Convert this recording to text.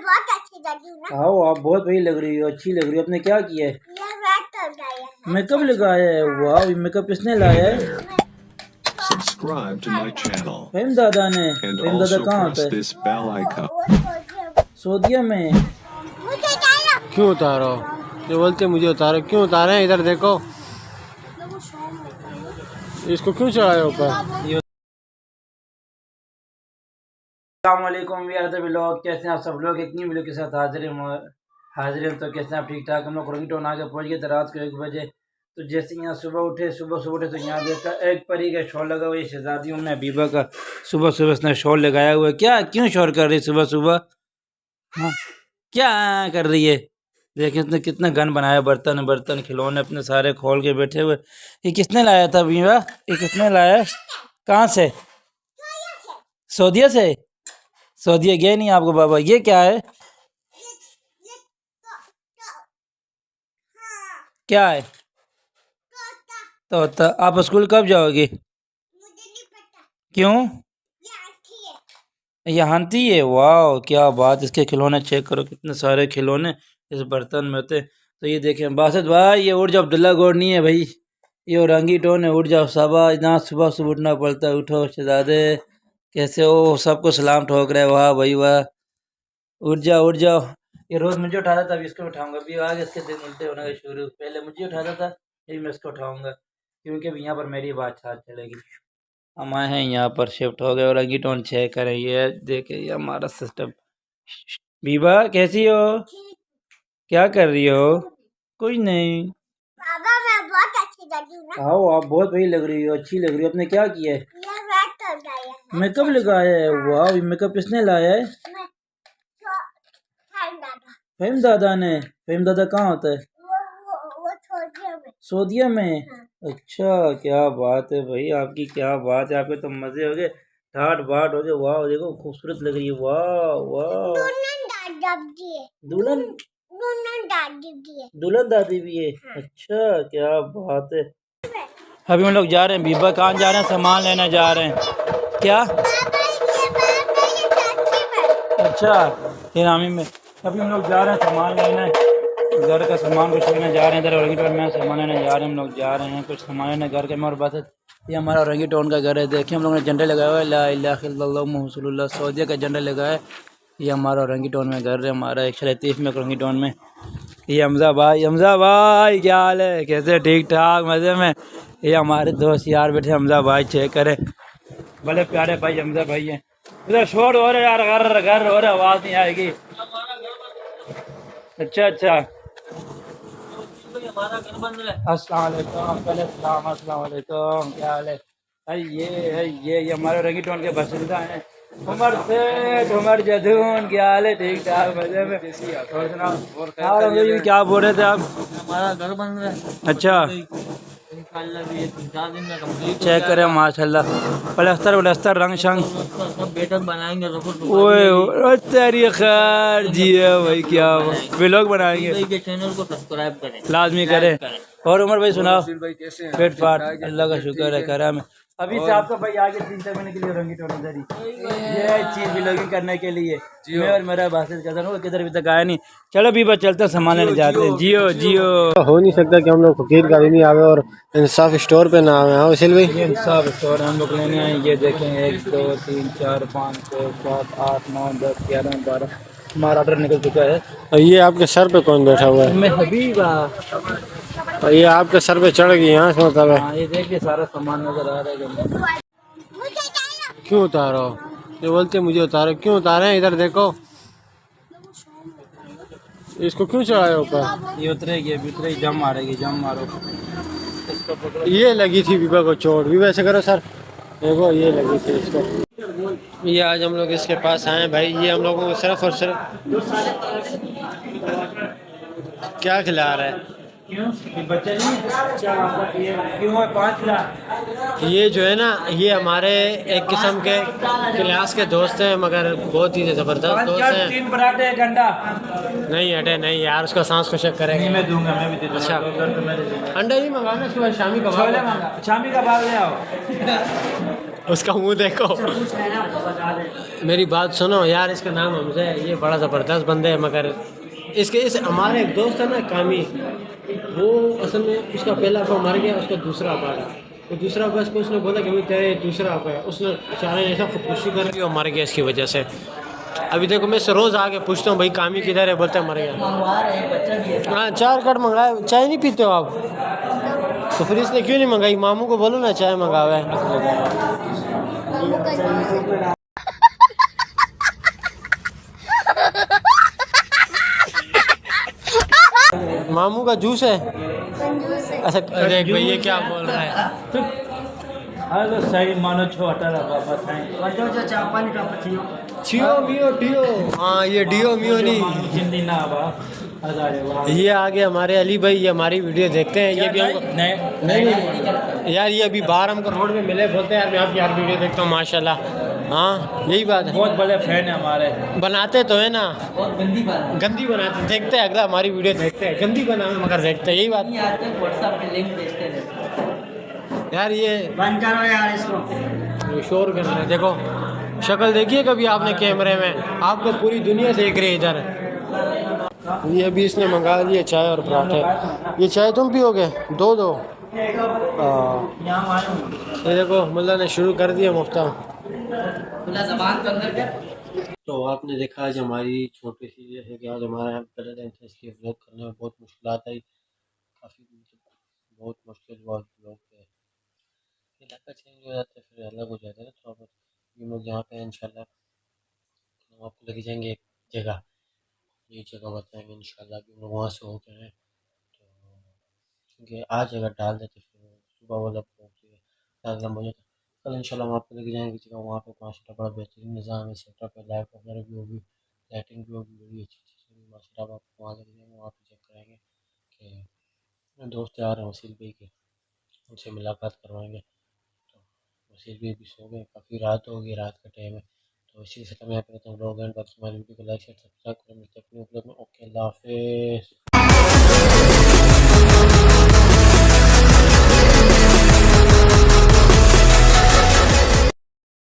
बहुत अच्छी लगी ना। आओ आप बहुत बढ़िया लग रही हो, अच्छी लग रही हो। आपने क्या किया है? मेकअप लगाया है? वाह, ये मेकअप किसने लाया है? Subscribe to my channel Faheem दादा ने। and फहीम दादा also कहाँ press होता है? this bell icon. सऊदीया में। मुझे डालो। क्यों उतारो? ये बोलते मुझे उतारो, क्यों उतारे? इधर देखो, इसको क्यों चढ़ाए ऊपर? अस्सलामुअलैकुम व्यूअर्स, कैसे हैं आप सब लोग? एक नई वीडियो के साथ हाजिर हैं। तो कैसे हैं आप? ठीक ठाक। हम लोग रिंगटोन आगे पहुंच गए थे रात को 1 बजे। तो जैसे यहाँ सुबह उठे तो यहाँ देखा एक परी का शॉल लगा हुआ है। शहजादी हमने हबीबा का सुबह इसने शॉल लगाया हुआ है। क्या क्यों शोर कर रही है सुबह सुबह? हाँ, क्या कर रही है? देखिए इसने कितना गन बनाया, बर्तन खिलौने अपने सारे खोल के बैठे हुए। ये किसने लाया था हबीबा? ये किसने लाया है? कहाँ से? सऊदीया से? सऊदीया गए नहीं आपको बाबा? ये क्या है? क्या है? तो आप स्कूल कब जाओगे? मुझे नहीं पता। क्यों? ये आंटी है। ये हाथी है? वाह क्या बात। इसके खिलौने चेक करो, कितने सारे खिलौने इस बर्तन में होते। तो ये देखें बासत भाई, ये उठ जाओ। अब्दुल्ला गौर नहीं है भाई, ये औरंगी टोन है। उठ जाओ साबा, इतना सुबह उठना पड़ता है। उठो शहजादे, कैसे हो? सबको सलाम ठोक रहे। वाह भाई वाह, उठ जाओ। ये रोज मुझे उठाता था, अभी इसको उठाऊंगा। अभी आगे इसके दिन उल्टे होने का शुरू। पहले मुझे उठाता था, अभी मैं इसको उठाऊंगा, क्योंकि अभी यहाँ पर मेरी बात साथ चलेगी। हम आए हैं यहाँ पर, शिफ्ट हो गए और अंगी टोन चेक करें। ये देखे ये हमारा सिस्टम। बीबा कैसी हो? क्या कर रही हो? कुछ नहीं। बाबा मैं बहुत अच्छी लगी ना। आओ आप बहुत बढ़िया लग रही हो, अच्छी लग रही हो। आपने क्या किया है? ये रेड कर गया है। मेकअप लगाया है? वाह, ये मेकअप किसने लाया है? मैं दादा। फहीम दादा ने। फहीम दादा कहाँ होता है? वो छोड़ में। सऊदीया में। अच्छा, क्या बात है भाई, आपकी क्या बात है। आपके तो मजे हो गए, ठाट बाट हो गए। वाह देखो खूबसूरत लग रही है। वाह वाह, दुल्हन दुल्हन दादी भी है। अच्छा क्या बात है। अभी हम लोग जा रहे हैं, बीबा कहाँ जा रहे हैं? सामान लेने जा रहे हैं। क्या? अच्छा, ये नामी में। अभी हम लोग जा रहे हैं सामान लेने, घर का सामान कुछ लेने जा रहे हैं। इधर औरंगी टोन में सामान लेने जा रहे हैं। हम लोग जा रहे हैं कुछ सामान लेने घर के में। और बस ये हमारा औरंगी टोन का घर है। देखिए हम लोगों ने झंडे लगाया हुआ है, ला इलाहा इल्लल्लाह मुहम्मद रसूलुल्लाह। सऊदीया का झंडा लगा है। ये हमारा औरंगी टोन में घर है, हमारा 130 में औरंगी टोन में। ये हमजा भाई क्या हाल है? कैसे? ठीक ठाक, मज़े में। ये हमारे दोस्त यार बैठे, हमजा भाई चेक करें, बड़े प्यारे भाई हमजा भाई हैं। इधर शोर हो रहा है यार, घर हो रहा है, आवाज़ नहीं आएगी। अच्छा अस्सलाम वालेकुम, क्या हाल है? ये हमारे रंगी टोन के बसिंदा हैं। उमर सेठ, उमर जदून, क्या हाल है? ठीक ठाक, मजे में। और सुनाओ, क्या बोल रहे थे आप? हमारा घर बन रहा है। अच्छा, इंशाल्लाह भी 3-4 दिन में कंप्लीट चेक करें माशाल्लाह। प्लास्टर रंग शंग सब बेटर बनाएंगे। ओए तेरी खैर जी है भाई, क्या व्लॉग बनाएंगे? के चैनल को सब्सक्राइब करें, लाजमी करें। और उमर भाई सुनाओ, भाई कैसे हैं? पेट फाट, अल्लाह का शुक्र है, करम है। अभी से आपका भाई आगे 3-4 महीने के लिए रंगी टोन इधर ही, ये चीज़ व्लॉगिंग करने के लिए। मैं और मेरा बासित कज़न वो किधर अभी तक आया नहीं। चलो बीबा चलते हैं, सामान लेने जाते हैं। जियो हो नहीं सकता कि हम लोग फकीर का भी नहीं आवे और इंसाफ स्टोर पे ना आवे। हाँ वसील भाई, ये इंसाफ स्टोर हम लोग लेने आए। ये देखें 1 2 3 4 5 6 7 8 9 10 11 12 हमारा ऑर्डर निकल चुका है। और ये आपके सर पे कौन बैठा हुआ है? मैं हबीबा। और ये आपके सर पे चढ़ गई यहाँ से मतलब है? हाँ ये देखिए सारा सामान नजर आ रहा है। क्यों उतारो? ये बोलते मुझे उतारो, क्यों उतारे? इधर देखो, इसको क्यों चढ़ाए ऊपर? ये उतरेगी, जम मारेगी, जम मारो। इसको पकड़ो। ये लगी थी बीबा को चोट। भी वैसे करो सर, देखो ये लगी थी इसको। ये आज हम लोग इसके पास आए हैं भाई। ये हम लोगों को सिर्फ और सिर्फ क्या खिला रहा है? बच्चे क्यों है 5 लाख? ये जो है ना, ये हमारे एक किस्म के क्लास के दोस्त हैं, मगर बहुत ही ज़बरदस्त दोस्त हैं। 3 पराठे 1 अंडा। नहीं हटे नहीं यार, उसका सांस को चेक करेंगे। मैं दूंगा, मैं भी दे दूंगा। अच्छा अंडा ही मंगाना, सुबह शामी कबाब। शामी का भाग ले आओ। उसका मुंह देखो। मेरी बात सुनो यार, इसका नाम हमजा है, ये बड़ा ज़बरदस्त बंदा है, मगर इस हमारे एक दोस्त है ना कामी, वो असल में उसका पहला अब्बा मर गया, उसका दूसरा अब्बा था। तो दूसरा अब्बा इसको उसने बोला कि भाई तेरे दूसरा अब्बा है, उसने बेचारे ने ऐसा खुदकुशी कर ली और मर गया इसकी वजह से। अभी देखो मैं इससे रोज़ आके पूछता हूँ भाई कामी किधर है, बोलते हैं मर गया। हाँ 4 कार्ड मंगाए, चाय नहीं पीते हो आप? तो फिर इसने क्यों नहीं मंगाई? मामू को बोलो ना चाय मंगावे। मामू का जूस है। अच्छा देख भाई ये क्या बोल रहा है। अरे सही मानो छोटा रहा बाबा थाई छियो मियो डियो, हाँ ये डियो मियो नहीं। हिंदी ना बा ये आगे हमारे अली भाई, ये हमारी वीडियो देखते हैं, ये भी हमको नहीं यार, ये अभी बाहर हमको रोड में मिले, बोलते हैं यार मैं आपकी यार वीडियो देखता हूँ माशाल्लाह। हाँ यही बात है, बहुत बड़े फैन है हमारे। बनाते तो है ना, गंदी बनाते, देखते हैं अगला हमारी वीडियो देखते हैं, गंदी बनाए मगर देखते हैं, यही बात यार। ये बंद करो यार इसको। ये शोर कर रहे हैं, देखो शक्ल देखिए कभी आपने कैमरे में, आपको पूरी दुनिया देख रही है इधर। ये अभी इसने मंगा लिए चाय और पराठे। ये चाय तुम पियोगे? दो दो। ये देखो मुल्ला ने शुरू कर दिया मुफ्ता। तो आपने देखा आज हमारी छोटी सी जैसे कि आज हमारा यहाँ पहले दिन था, इसलिए व्लॉग करने में बहुत मुश्किल आई, काफ़ी बहुत मुश्किल हुआ व्लॉग पे। इलाका चेंज हो जाता है फिर अलग हो जाता है ना थोड़ा बहुत। हम लोग यहाँ पे हैं इंशाल्लाह, हम आपको लेके जाएंगे एक जगह, ये जगह बताएंगे इंशाल्लाह कि हम लोग वहाँ से होते हैं। तो क्योंकि आज अगर डाल देते फिर सुबह वाला ज़्यादा लंबा हो जाता। कल इंशाल्लाह हम आपको लेके जाएंगे जगह, वहाँ पे माशाल्लाह बड़ा बेहतरीन निज़ाम है, सेटअप है, लाइट वगैरह भी होगी, लाइटिंग भी होगी, बड़ी अच्छी चीज़ माशाल्लाह। आपको वहाँ लेके जाएंगे, वहाँ पे चेक कराएंगे कि मेरे दोस्त आ रहे हैं वसील भाई के, उनसे मुलाकात करवाएंगे। तो वसील भाई भी सो गए, काफ़ी रात हो गई, रात का टाइम है। तो इसी के साथ मैं यहाँ पे कहता हूँ लोग हैं, बाकी हमारी वीडियो को लाइक शेयर सब्सक्राइब करें, मिलते हैं अपने उपलब्ध में। ओके अल्लाह हाफिज़।